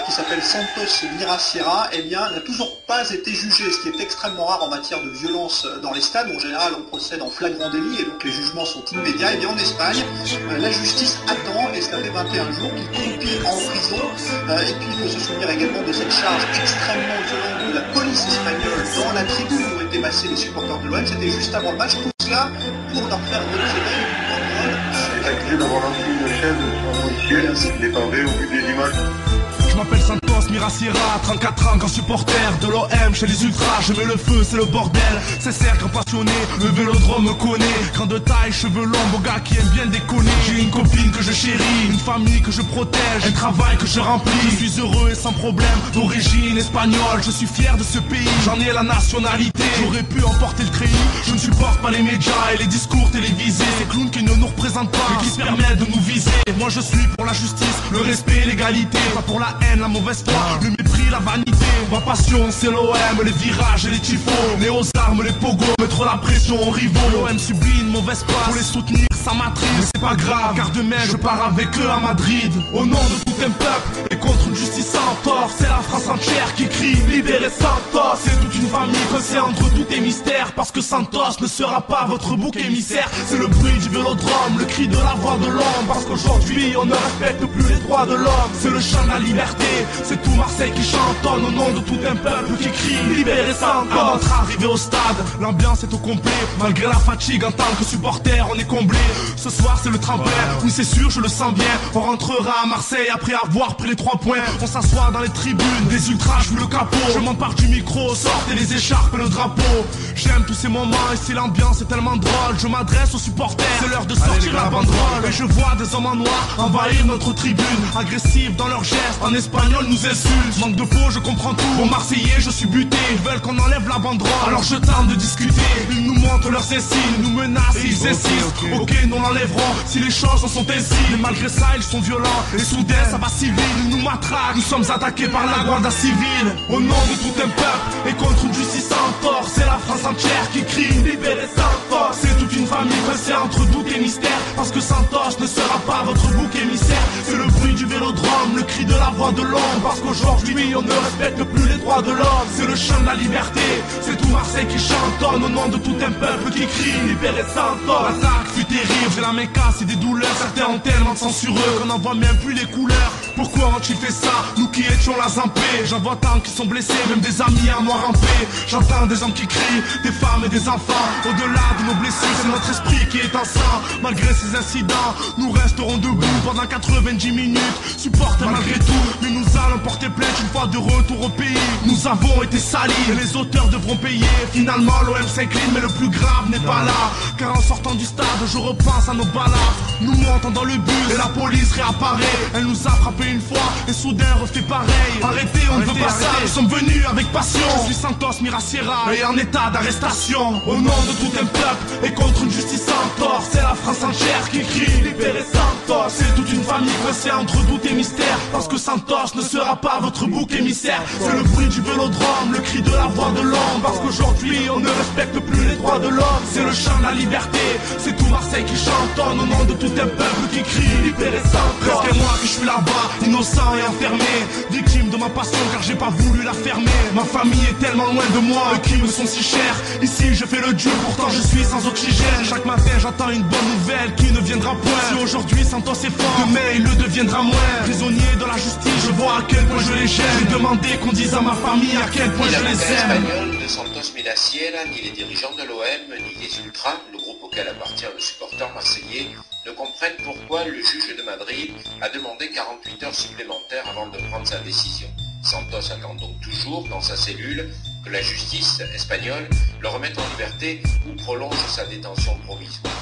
qui s'appelle Santos Mirasierra, eh bien, n'a toujours pas été jugé, ce qui est extrêmement rare en matière de violence dans les stades, où en général on procède en flagrant délit et donc les jugements sont immédiats. Et bien en Espagne, la justice attend, et cela fait 21 jours qu'il croupit en prison. Et puis il faut se souvenir également de cette charge extrêmement violente de la police espagnole dans la tribune où étaient massés les supporters de l'OM. C'était juste avant le match, tout cela pour leur faire retirer une banderole. C'est accusé d'avoir lancé une chaise sur un policier, il n'est pas vrai au vu des images. Je m'appelle Santos Mirasierra, 34 ans, grand supporter de l'OM chez les ultras, je mets le feu, c'est le bordel. Sincère, grand passionné, le vélodrome me connaît. Grand de taille, cheveux longs, beau gars qui aime bien déconner. J'ai une copine que je chéris, une famille que je protège, un travail que je remplis. Je suis heureux et sans problème, d'origine espagnole. Je suis fier de ce pays, j'en ai la nationalité. J'aurais pu emporter le treillis, je ne supporte pas les médias et les discours télévisés. Ces clowns qui ne nous représentent pas et qui se permettent de nous viser. Moi je suis pour la justice, le respect, l'égalité, pas pour la haine, la mauvaise foi, le mépris, la vanité. Ma passion c'est l'OM, les virages et les tifos, les aux armes, les pogos, mettre la pression aux rivaux. L'OM subit une mauvaise passe, pour les soutenir ça m'attriste. Mais c'est pas grave, car demain je pars avec eux à Madrid. Au nom de tout un peuple et contre une justice sans tort, c'est la France entière qui crie libérez Santos. C'est toute une famille coincée entre tous tes mystères, parce que Santos ne sera pas votre bouc émissaire. C'est le bruit du vélodrome, le cri de la voix de l'homme, parce qu'aujourd'hui on ne respecte plus les droits de l'homme. C'est le chant de la liberté, c'est tout Marseille qui chantonne au nom de tout un peuple qui crie libérez Santos. À notre arrivée au stade, l'ambiance est au complet, malgré la fatigue en tant que supporter on est comblé. Ce soir c'est le tremplin, oui c'est sûr je le sens bien. On rentrera à Marseille après avoir pris les 3 points. On s'assoit dans les tribunes, des ultras je le capot. Je m'empare du micro, sortez les écharpes et le drapeau. J'aime tous ces moments et si l'ambiance est tellement drôle, je m'adresse aux supporters, c'est l'heure de sortir la banderole. Et je vois des hommes en noir envahir notre tribune, agressifs dans leurs gestes, en espagnol nous insultent. Manque de peau je comprends tout, aux Marseillais je suis buté. Ils veulent qu'on enlève la banderole, alors je tente de discuter. Ils nous montrent leurs insignes, nous menacent et ils insistent. Ok nous l'enlèverons si les choses en sont ainsi. Mais malgré ça ils sont violents et soudain ça va si vite. Ils nous matraquent, nous sommes attaqués par la Guardia Civile. Au nom de tout un peuple et contre une justice sans tort, c'est la France entière qui crie libérez Santos. C'est toute une famille coincée entre doute et mystère, parce que Santos ne sera pas votre bouc émissaire. C'est le bruit du vélodrome, le cri de la voix de l'homme, parce qu'aujourd'hui on ne respecte plus les droits de l'homme. C'est le chant de la liberté, c'est tout Marseille qui chantonne au nom de tout un peuple qui crie libérez Santos. L'attaque fut terrible, j'ai la main casse et des douleurs. Certains ont tellement de sang sur eux qu'on n'en voit même plus les couleurs. Pourquoi ont-ils fait ça, nous qui étions là en paix? J'en vois tant qui sont blessés, même des amis à moi rampés. J'entends des hommes qui crient, des femmes et des enfants. Au-delà de nos blessures, c'est notre esprit qui est en sang. Malgré ces incidents, nous resterons debout pendant 90 minutes. Supporters malgré tout, mais nous allons porter plainte une fois de retour au pays. Nous avons été salis et les auteurs devront payer. Finalement l'OM s'incline, mais le plus grave n'est pas là, car en sortant du stade je repense à nos balades. Nous montons dans le bus et la police réapparaît. Elle nous a frappé une fois et soudain refait pareil. Arrêtez, on ne veut pas ça, nous sommes venus avec passion. Je suis Santos Mirasierra et en état d'arrestation. Au nom de tout un peuple et contre une justice sans tort, c'est la France entière qui crie libérez Santos. C'est toute une famille coincée entre doute et mystère, parce que Santos ne sera pas votre bouc émissaire. C'est le bruit du vélodrome, le cri de la voix de l'homme, parce qu'aujourd'hui on ne respecte plus les droits de l'homme. C'est le chant de la liberté, c'est tout Marseille qui chantonne au nom de tout un peuple qui crie libérez Santos. Presque un mois que je suis là-bas, innocent et enfermé, victime de ma passion car j'ai pas voulu la fermer. Ma famille est tellement loin de moi, eux qui me sont si chers. Ici je fais le dur, pourtant je suis sans oxygène. Chaque matin j'entends une bonne nouvelle qui ne viendra point. Si aujourd'hui Santos est fort, demain il le deviendra moins. Prisonnier de la justice, je vois à quel point je les gêne. J'ai demandé qu'on dise à ma famille à quel point je les aime. Espagnol de Santos Mirasierra, ni les dirigeants de l'OM, ni les Ultras, le groupe auquel appartient le supporter marseillais, ne comprennent pourquoi le juge de Madrid a demandé 48 heures supplémentaires avant de prendre sa décision. Santos attend donc toujours dans sa cellule que la justice espagnole le remette en liberté ou prolonge sa détention provisoire.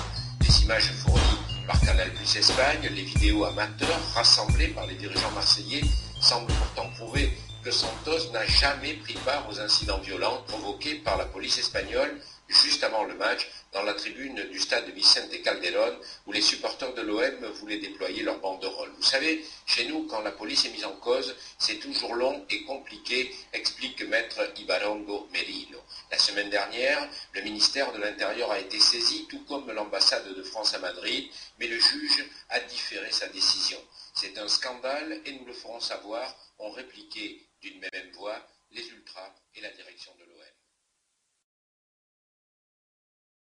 Les images fournies par Canal+ Espagne, les vidéos amateurs rassemblées par les dirigeants marseillais semblent pourtant prouver que Santos n'a jamais pris part aux incidents violents provoqués par la police espagnole juste avant le match dans la tribune du stade Vicente Calderón où les supporters de l'OM voulaient déployer leur banderole. Vous savez, chez nous, quand la police est mise en cause, c'est toujours long et compliqué, explique maître Ibarongo Merino. La semaine dernière, le ministère de l'Intérieur a été saisi, tout comme l'ambassade de France à Madrid, mais le juge a différé sa décision. C'est un scandale et nous le ferons savoir, ont répliqué d'une même voix les ultras et la direction de l'OM.